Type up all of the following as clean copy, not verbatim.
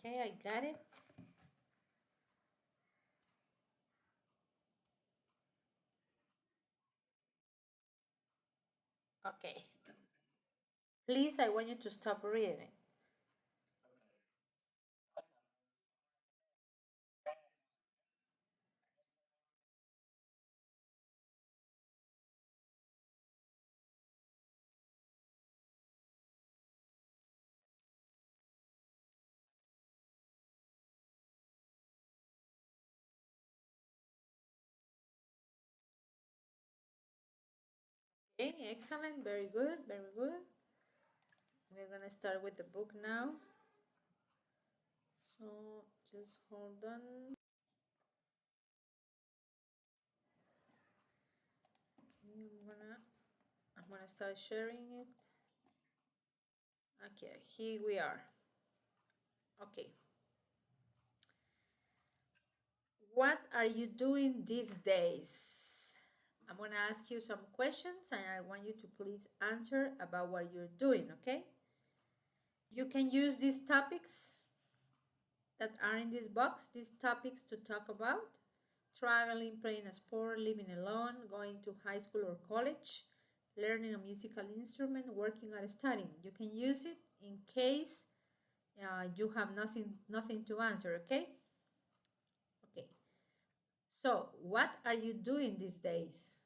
Okay, I got it. Okay. Please, I want you to stop reading. Okay, excellent. Very good. Very good. We're gonna start with the book now. So just hold on. Okay, I'm gonna start sharing it. Okay, here we are. Okay. What are you doing these days? I'm gonna ask you some questions and I want you to please answer about what you're doing, okay? You can use these topics that are in this box, these topics to talk about: traveling, playing a sport, living alone, going to high school or college, learning a musical instrument, working or studying. You can use it in case you have nothing to answer, okay? Okay. So, what are you doing these days?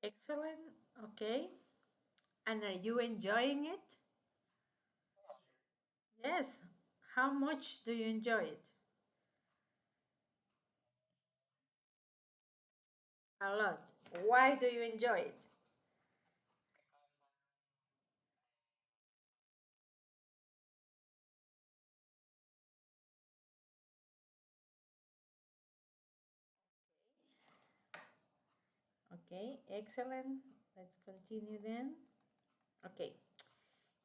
Excellent. Okay. And are you enjoying it? Yes. How much do you enjoy it? A lot. Why do you enjoy it? Okay, excellent. Let's continue then. Okay,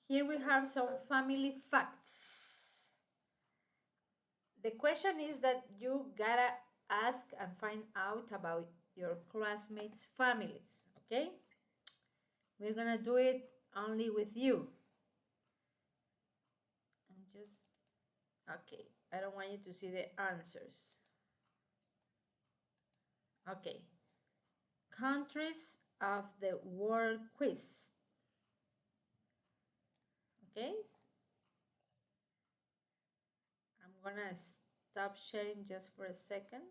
here we have some family facts. The question is that you gotta ask and find out about your classmates' families, okay? We're gonna do it only with you. I'm just, okay, I don't want you to see the answers. Okay, countries of the world quiz, okay? I'm gonna stop sharing just for a second.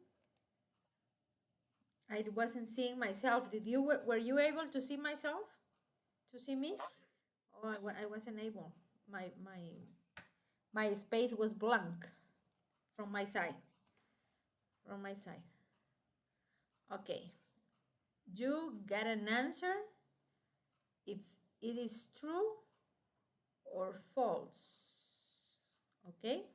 I wasn't seeing myself. Did you were you able to see myself? To see me? Oh, I wasn't able. My space was blank from my side. From my side. Okay. You got an answer if it is true or false. Okay?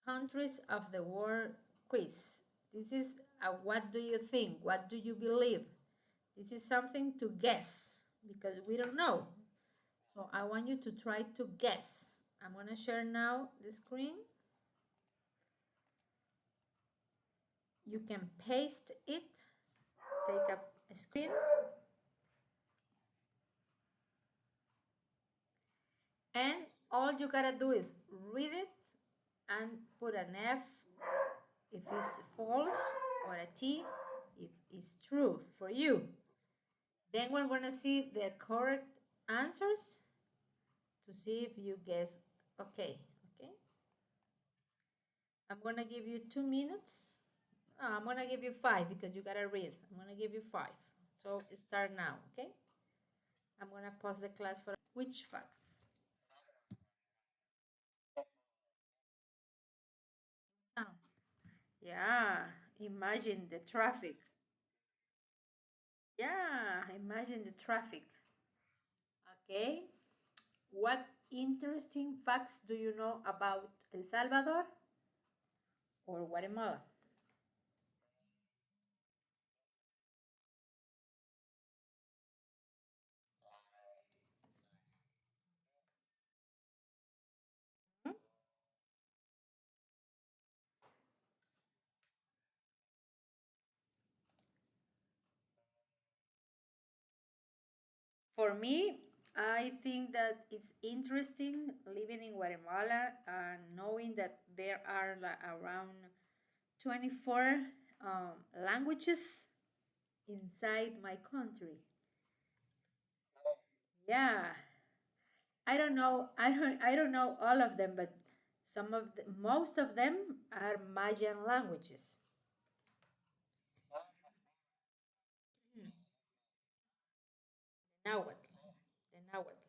Countries of the world quiz. This is a what do you think? What do you believe? This is something to guess because we don't know. So I want you to try to guess. I'm going to share now the screen. You can paste it, take up a screen, and all you gotta do is read it and put an F if it's false or a T if it's true for you. Then we're gonna see the correct answers to see if you guess. Okay, okay. I'm gonna give you 2 minutes. I'm gonna give you five because you gotta read. I'm gonna give you five. So start now, okay? I'm gonna pause the class for which facts? Oh, yeah, imagine the traffic. Yeah, imagine the traffic. Okay. What interesting facts do you know about El Salvador or Guatemala? For me, I think that it's interesting living in Guatemala and knowing that there are like around 24 languages inside my country. Yeah, I don't know all of them, but most of them are Mayan languages. Nahuatl, the Nahuatl,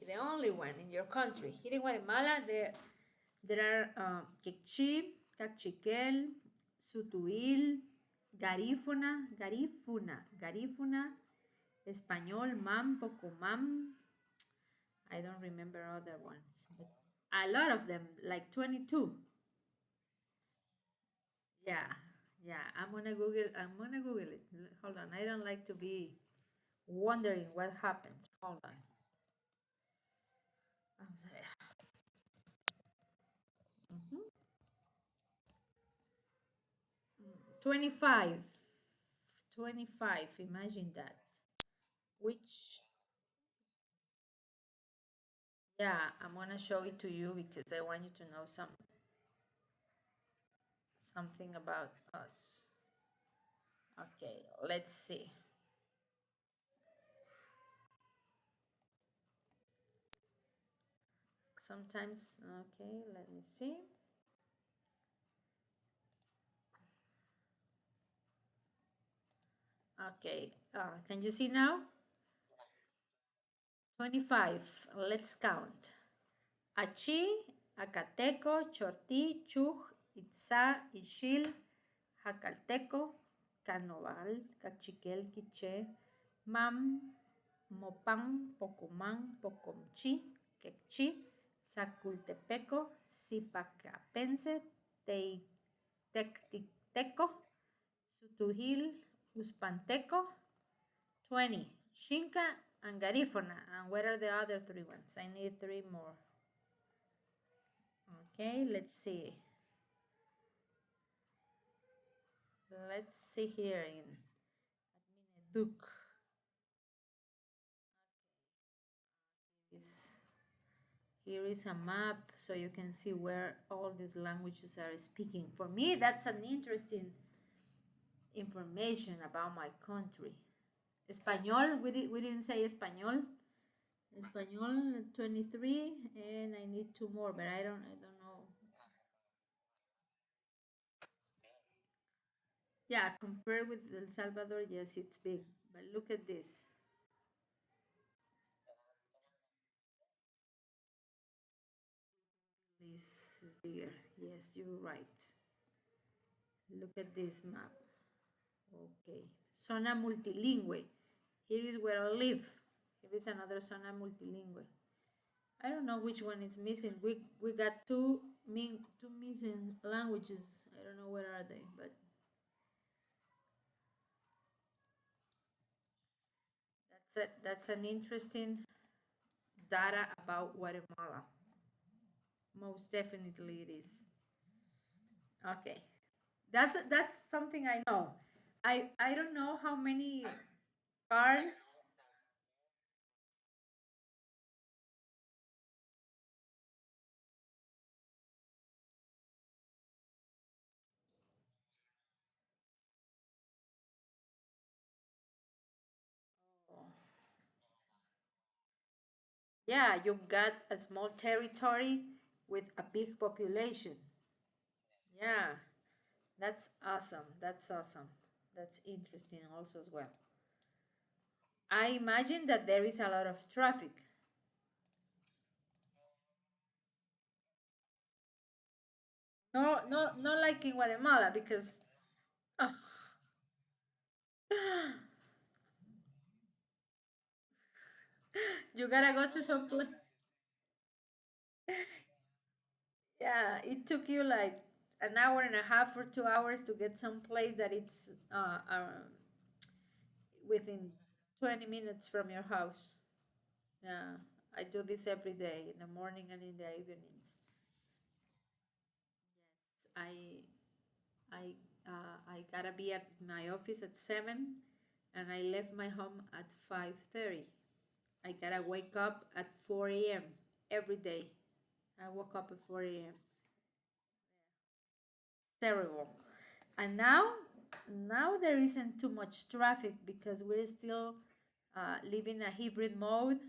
the only one in your country. Here in Guatemala, there are Quechí, Cachiquel, Sutuil, Garífuna, Español, Mam, Pocomam. I don't remember other ones, but a lot of them, like 22. Yeah, yeah. I'm gonna Google it. Hold on. I don't like to be wondering what happens. Hold on. Vamos a ver. Mhm. 25. 25. Imagine that. Which, yeah, I'm gonna show it to you because I want you to know something about us. Okay, let's see. Sometimes, okay, let me see. Okay, can you see now? 25. Let's count. Achi, Acateco, Chortí, Chuj, Itzá, Ixil, Jacalteco, Canoval, Cachiquel, Quiché, Mam, Mopan, Pocumán, Pocomchi, Quechí, Sacultepeco, Zipacapense, Tecticteco, Sutujil, Uspanteco, 20. Xinca and Garifuna. And what are the other three ones? I need three more. Okay, let's see. Let's see here in Duke. Here is a map so you can see where all these languages are speaking. For me, that's an interesting information about my country. Español, we didn't say Español. Español 23 and I need two more, but I don't know. Yeah, compared with El Salvador, yes, it's big. But look at this. This is bigger. Yes, you're right. Look at this map. Okay. Zona multilingüe. Here is where I live. Here is another zona multilingüe. I don't know which one is missing. We got two missing languages. I don't know where are they, but that's an interesting data about Guatemala. Most definitely it is. Okay. That's something I know. I don't know how many cars. Yeah, you've got a small territory with a big population. Yeah, that's awesome. That's awesome. That's interesting also as well. I imagine that there is a lot of traffic. No, no, not like in Guatemala because oh, You gotta go to some place. Yeah, it took you like an hour and a half or 2 hours to get some place that it's within 20 minutes from your house. Yeah, I do this every day in the morning and in the evenings. I I gotta be at my office at 7, and I left my home at 5:30. I gotta wake up at 4 a.m. every day. I woke up at 4 a.m. Terrible. And now there isn't too much traffic because we're still living a hybrid mode.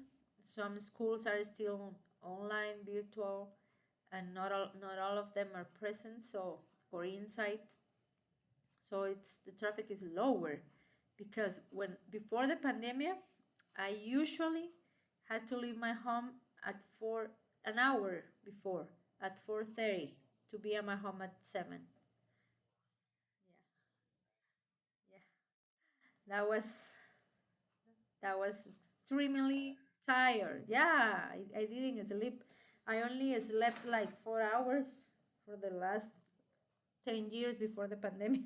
Some schools are still online, virtual, and not all of them are present. So or inside, so it's the traffic is lower because when before the pandemic, I usually had to leave my home at 4 an hour before at 4:30 to be at my home at 7. Yeah, yeah, that was extremely tired. Yeah, I didn't sleep. I only slept like 4 hours for the last 10 years before the pandemic.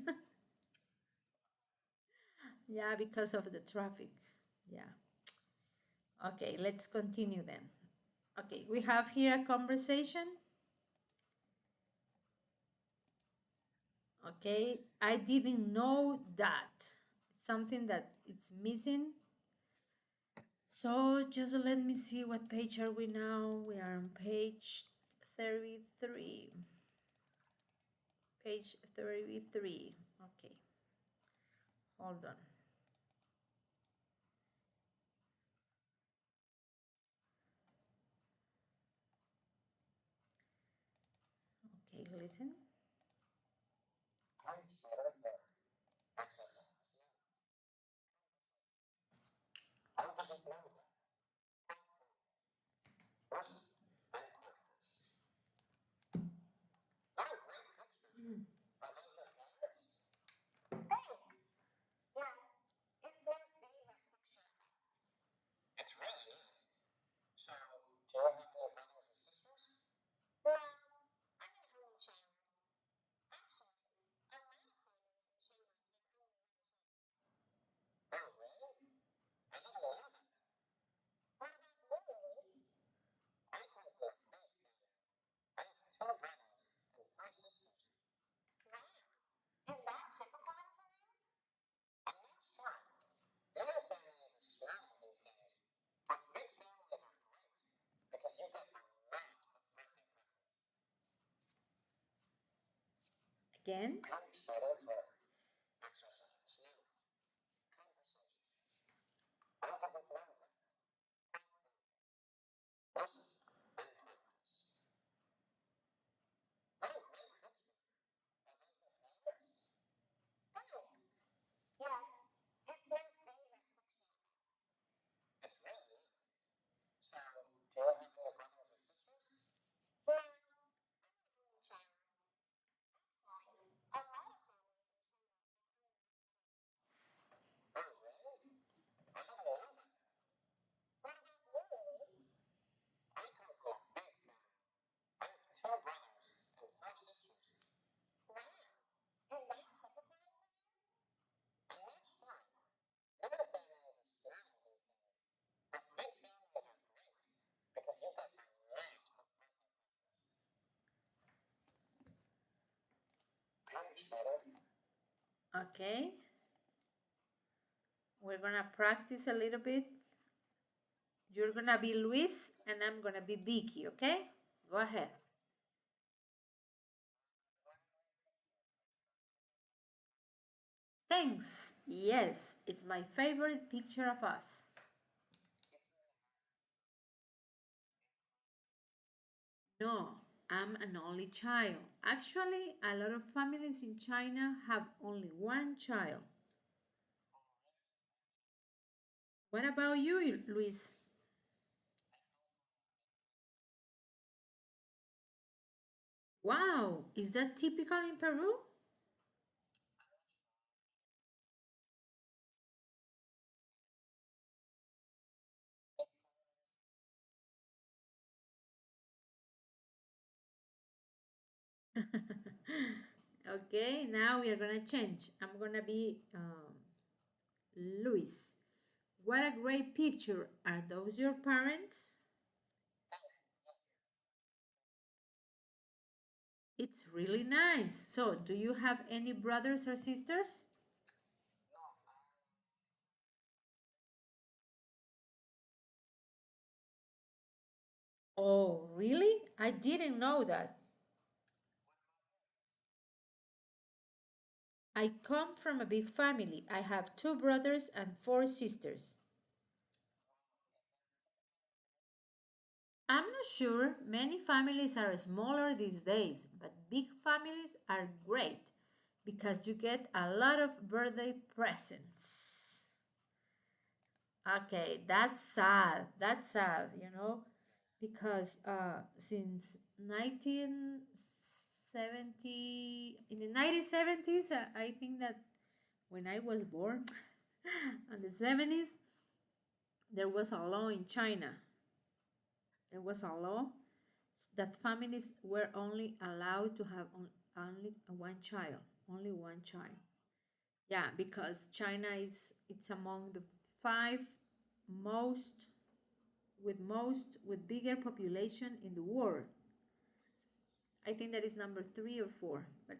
Yeah, because of the traffic. Yeah. Okay, let's continue then. Okay, we have here a conversation. Okay, I didn't know that. Something that it's missing. So just let me see what page are we now. We are on page 33. Page 33. Okay, hold on. Okay, listen. Again. Okay, we're gonna practice a little bit. You're gonna be Luis and I'm gonna be Vicky, okay? Go ahead. Thanks. Yes, it's my favorite picture of us. No, I'm an only child. Actually, a lot of families in China have only one child. What about you, Luis? Wow, is that typical in Peru? Okay, now we are gonna change. I'm gonna be Luis. What a great picture. Are those your parents? It's really nice. So, do you have any brothers or sisters? Oh, really? I didn't know that. I come from a big family. I have two brothers and four sisters. I'm not sure. Many families are smaller these days, but big families are great because you get a lot of birthday presents. Okay, that's sad. That's sad, because since 1970, in the 1970s, I think that when I was born, in the 70s, there was a law in China. There was a law that families were only allowed to have only one child, only one child. Yeah, because China is it's among the five most with bigger population in the world. I think that is number 3 or 4, but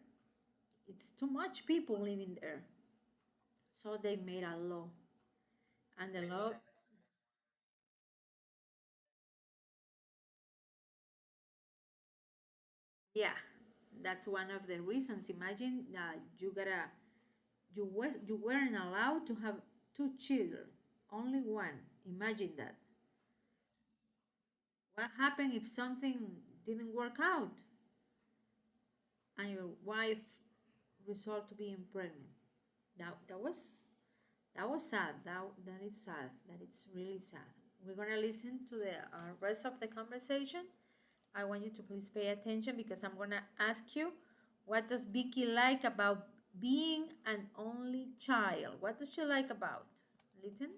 it's too much people living there. So they made a law, and the law, yeah, that's one of the reasons. Imagine that you weren't allowed to have two children, only one. Imagine that. What happened if something didn't work out and your wife resolved to being pregnant? That was sad. That is sad. That it's really sad. We're gonna listen to the rest of the conversation. I want you to please pay attention because I'm gonna ask you, what does Vicky like about being an only child? What does she like about? Listen.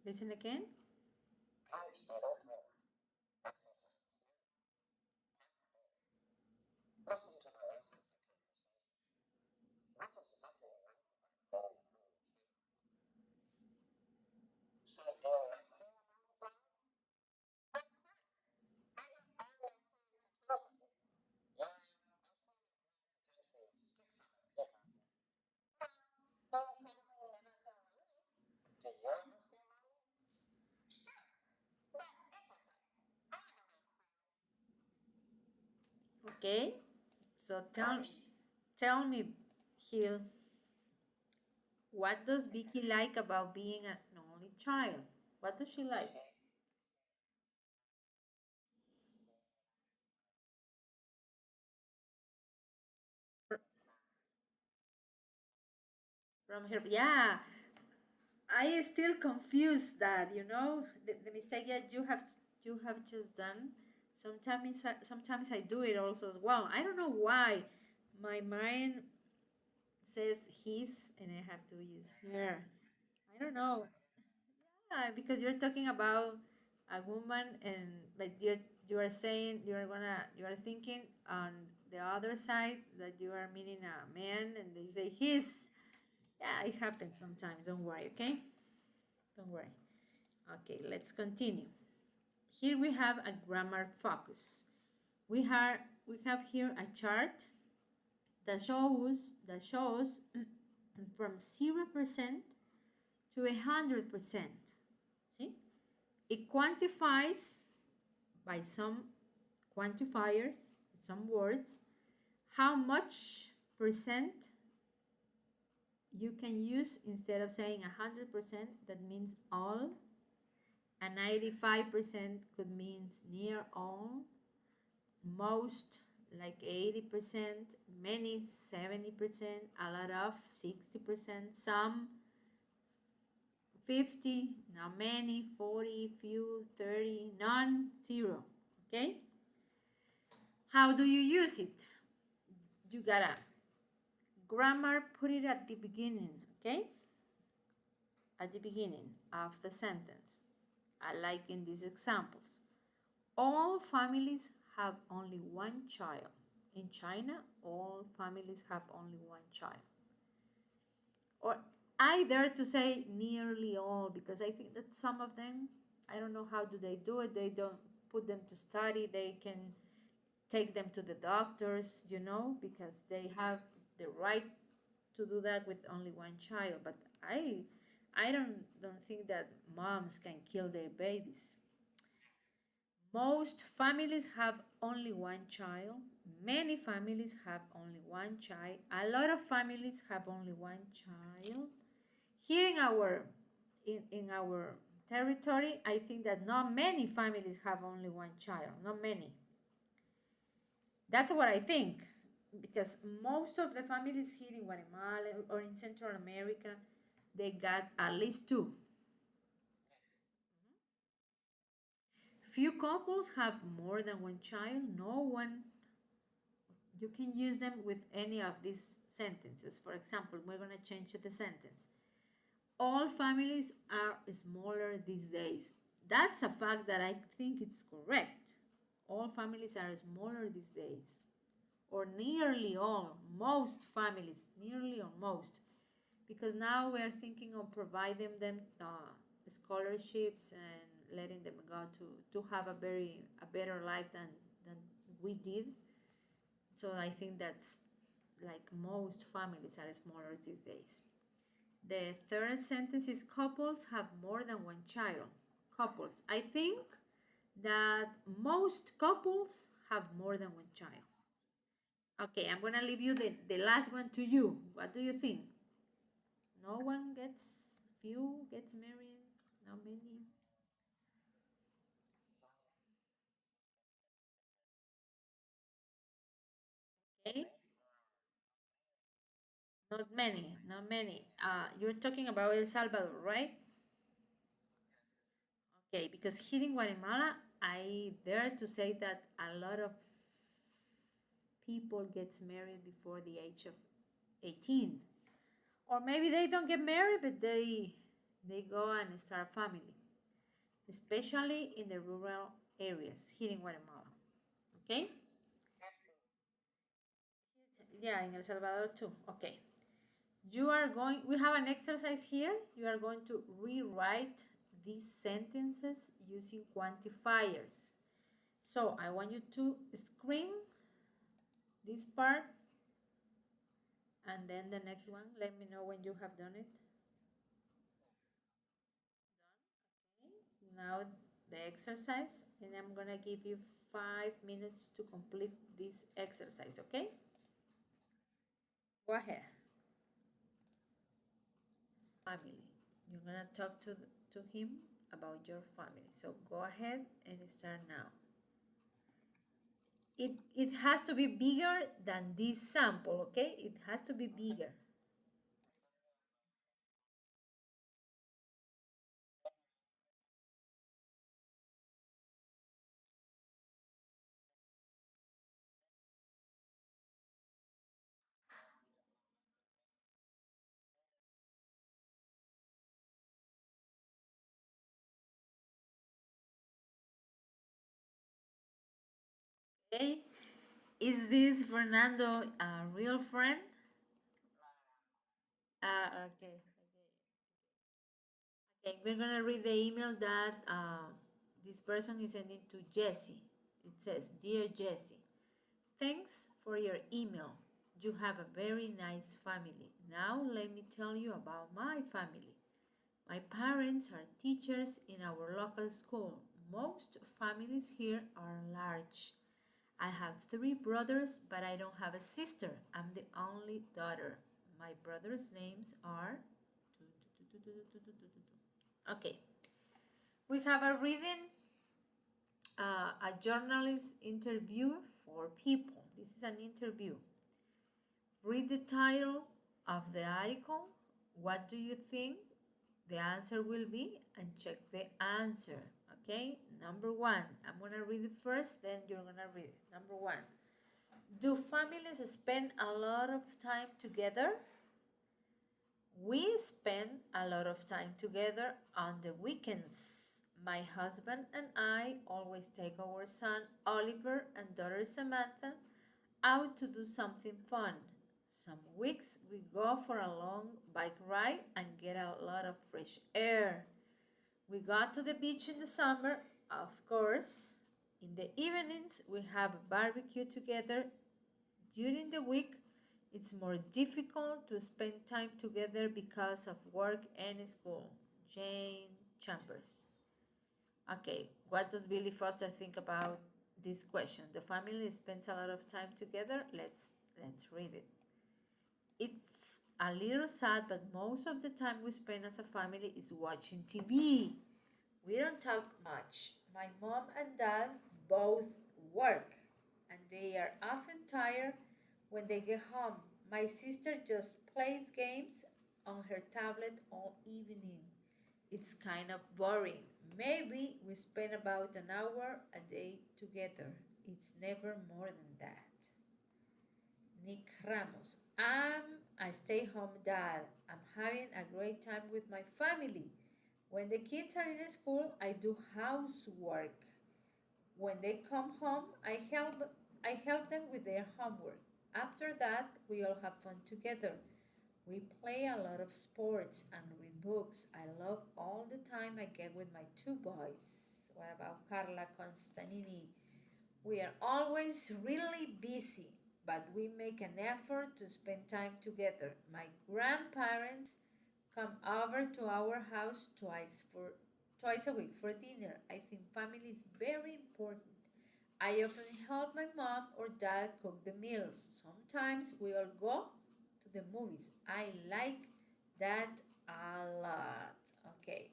Listen again. Okay. So tell me, Hill, what does Vicky like about being an only child? What does she like? From her, yeah, I still confused that, the mistake that you have just done. Sometimes I do it also as well. I don't know why my mind says his and I have to use her. I don't know. Yeah, because you're talking about a woman and like you are saying you are thinking on the other side that you are meaning a man and they say his. Yeah, it happens sometimes. Don't worry, okay? Don't worry. Okay, let's continue. Here we have a grammar focus. We have here a chart that shows from 0% to 100%. See? It quantifies by some quantifiers, some words, how much percent you can use instead of saying 100%, that means all, A 95% could mean near all, most like 80%, many 70%, a lot of 60%, some 50, not many, 40, few, 30, none, zero. Okay? How do you use it? You gotta grammar, put it at the beginning, okay? At the beginning of the sentence. I like in these examples. All families have only one child. In China, all families have only one child. Or I dare to say nearly all, because I think that some of them, I don't know how do they do it. They don't put them to study. They can take them to the doctors, because they have the right to do that with only one child. But I don't think that moms can kill their babies. Most families have only one child. Many families have only one child. A lot of families have only one child. Here in our territory, I think that not many families have only one child. Not many. That's what I think, because most of the families here in Guatemala or in Central America, they got at least two. Few couples have more than one child. No one. You can use them with any of these sentences. For example, we're going to change the sentence. All families are smaller these days. That's a fact that I think it's correct. All families are smaller these days. Or nearly all, most families, nearly or most. Because now we are thinking of providing them scholarships and letting them go to have a better life than we did. So I think that's like most families are smaller these days. The third sentence is couples have more than one child. Couples. I think that most couples have more than one child. Okay, I'm gonna leave you the last one to you. What do you think? No one gets, few gets married, not many. Okay, not many, not many. You're talking about El Salvador, right? Okay, because here in Guatemala, I dare to say that a lot of people gets married before the age of 18. Or maybe they don't get married, but they go and start a family, especially in the rural areas here in Guatemala. Okay? Yeah, in El Salvador too. Okay. We have an exercise here. You are going to rewrite these sentences using quantifiers. So I want you to screen this part and then the next one. Let me know when you have done it. Now the exercise, and I'm gonna give you 5 minutes to complete this exercise, okay? Go ahead. Family. You're gonna talk to him about your family. So go ahead and start now. It has to be bigger than this sample, okay? It has to be bigger. Okay? Is this Fernando a real friend? Okay. Okay, we're gonna read the email that this person is sending to Jessie. It says, "Dear Jessie, thanks for your email. You have a very nice family. Now let me tell you about my family. My parents are teachers in our local school. Most families here are large. I have three brothers, but I don't have a sister. I'm the only daughter. My brothers' names are." Okay, We have a reading, a journalist interview for people. This is an interview. Read the title of the article. What do you think the answer will be? And check the answer. Okay, number one. I'm gonna read it first, then you're gonna read it. Number one. Do families spend a lot of time together? We spend a lot of time together on the weekends. My husband and I always take our son Oliver and daughter Samantha out to do something fun. Some weeks we go for a long bike ride and get a lot of fresh air. We go to the beach in the summer, of course. In the evenings, we have a barbecue together. During the week, it's more difficult to spend time together because of work and school. Jane Chambers. Okay, what does Billy Foster think about this question? The family spends a lot of time together. Let's read it. It's a little sad, but most of the time we spend as a family is watching TV. We don't talk much. My mom and dad both work, and they are often tired when they get home. My sister just plays games on her tablet all evening. It's kind of boring. Maybe we spend about an hour a day together. It's never more than that. Nick Ramos. I'm a stay home dad. I'm having a great time with my family. When the kids are in school, I do housework. When they come home, I help them with their homework. After that, we all have fun together. We play a lot of sports and read books. I love all the time I get with my two boys. What about Carla Constanini? We are always really busy, but we make an effort to spend time together. My grandparents come over to our house twice a week for dinner. I think family is very important. I often help my mom or dad cook the meals. Sometimes we all go to the movies. I like that a lot. Okay,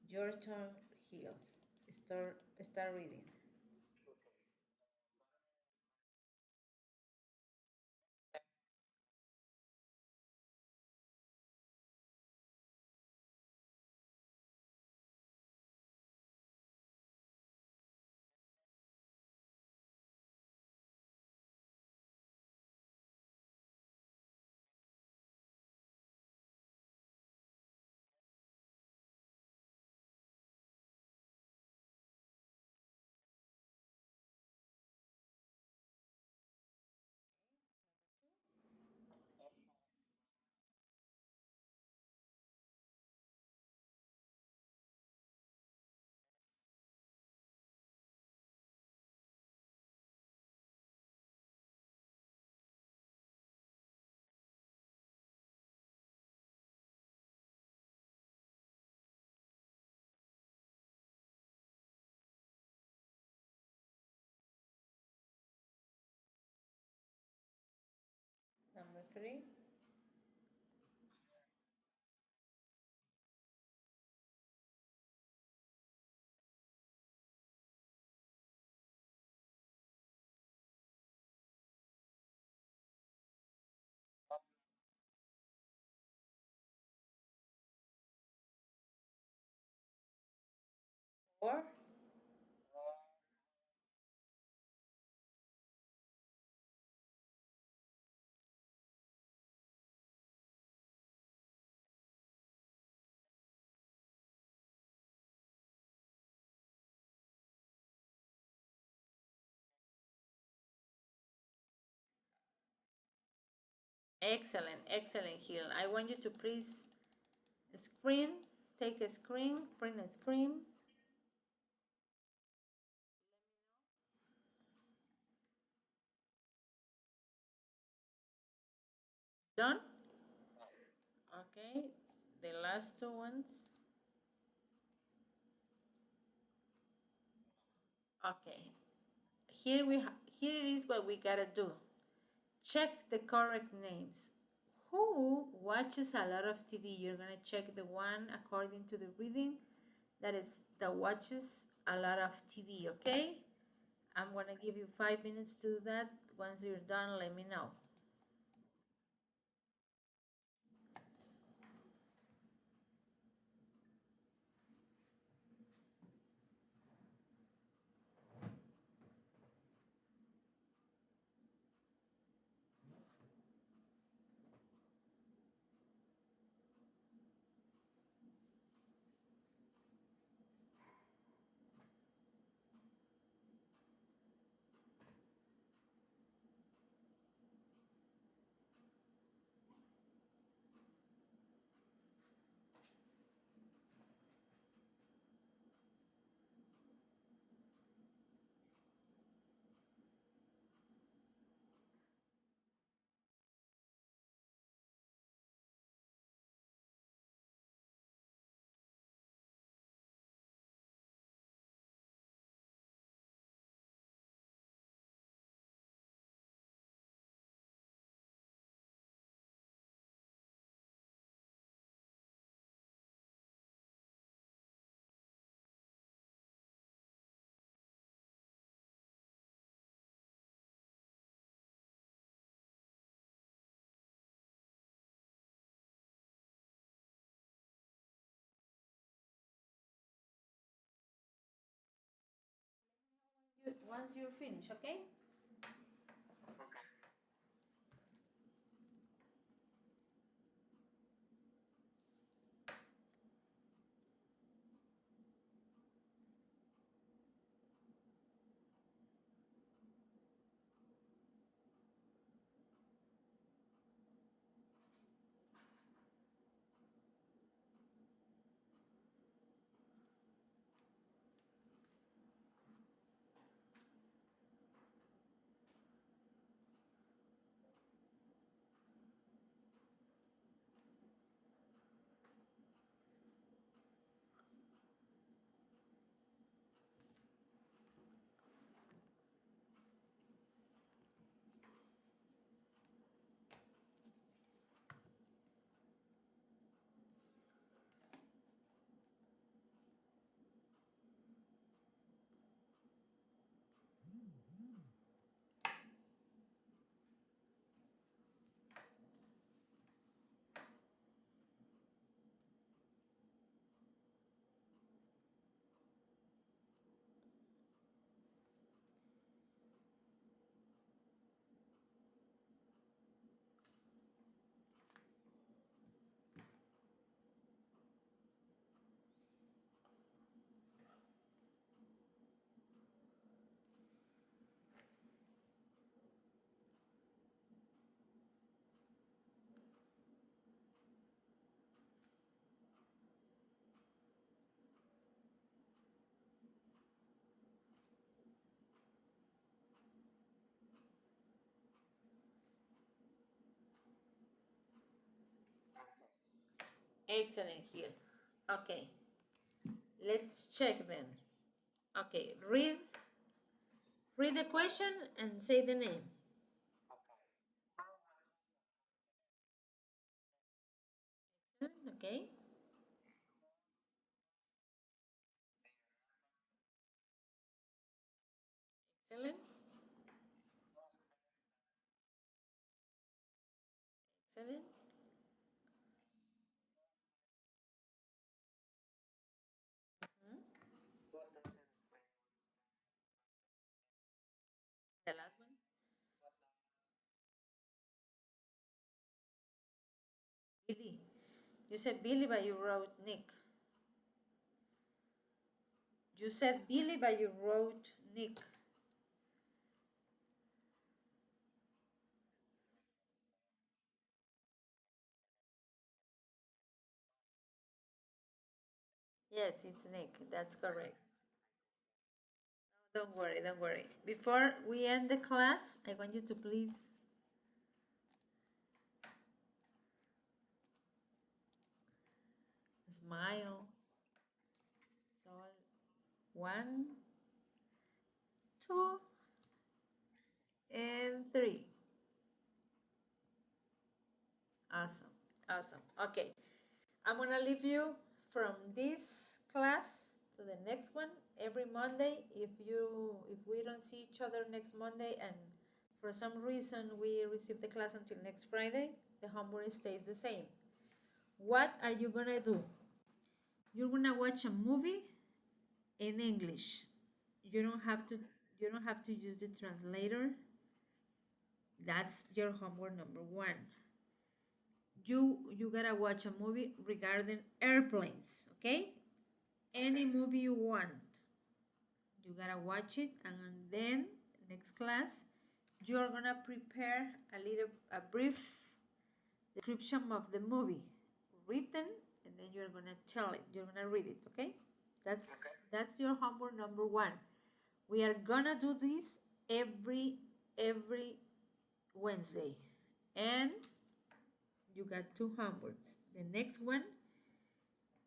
your turn, Hill. Start reading. Number three. Four. Excellent, excellent, Hill. I want you to please screen, take a screen, print a screen. Done? Okay, the last two ones. Okay, here it is what we gotta do. Check the correct names. Who watches a lot of TV? You're gonna check the one according to the reading. that watches a lot of TV, okay? I'm gonna give you 5 minutes to do that. Once you're done, let me know. Once you're finished, okay? Excellent, Hill. Okay, let's check then. Okay, read the question and say the name. Okay, excellent, excellent. Mhm. The last one, Billy. You said Billy, but you wrote Nick. You said Billy, but you wrote Nick. Yes, it's Nick. That's correct. Don't worry, don't worry. Before we end the class, I want you to please smile. So, one, two, and three. Awesome, awesome. Okay, I'm gonna leave you from this class to the next one every Monday. If we don't see each other next Monday and for some reason we receive the class until next Friday, the homework stays the same. What are you gonna do? You're gonna watch a movie in English. You don't have to you don't have to use the translator. That's your homework number one. You gotta watch a movie regarding airplanes, okay? Any movie you want. You gotta watch it, and then next class you're gonna prepare a brief description of the movie written, and then you're gonna tell it. You're gonna read it, okay? That's your homework number one. We are gonna do this every Wednesday, and you got two homeworks. The next one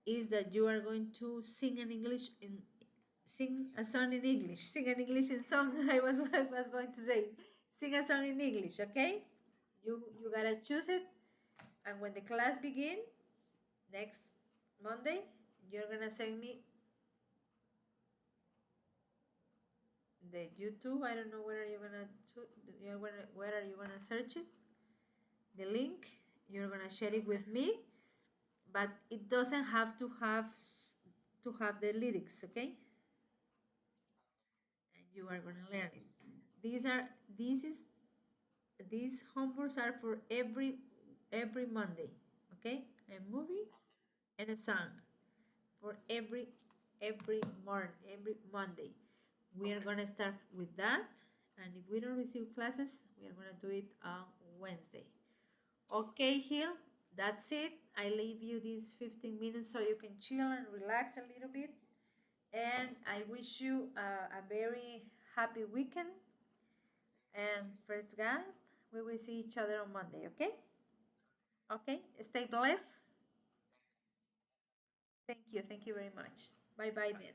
is that you are going to sing a song in English. Sing an English song. I was going to say, sing a song in English. Okay, you gotta choose it, and when the class begin next Monday, you're gonna send me the YouTube. I don't know where are you gonna where are you gonna search it? The link. You're gonna share it with me, but it doesn't have to have the lyrics. Okay, and you are gonna learn it. These are this is these homeworks are for every Monday. Okay, a movie and a song for every morning, every Monday. We are gonna start with that, and if we don't receive classes, we are gonna do it on Wednesday. Okay, Hill, that's it. I leave you these 15 minutes so you can chill and relax a little bit. And I wish you a very happy weekend. And first God, we will see each other on Monday, okay? Okay, stay blessed. Thank you very much. Bye bye then.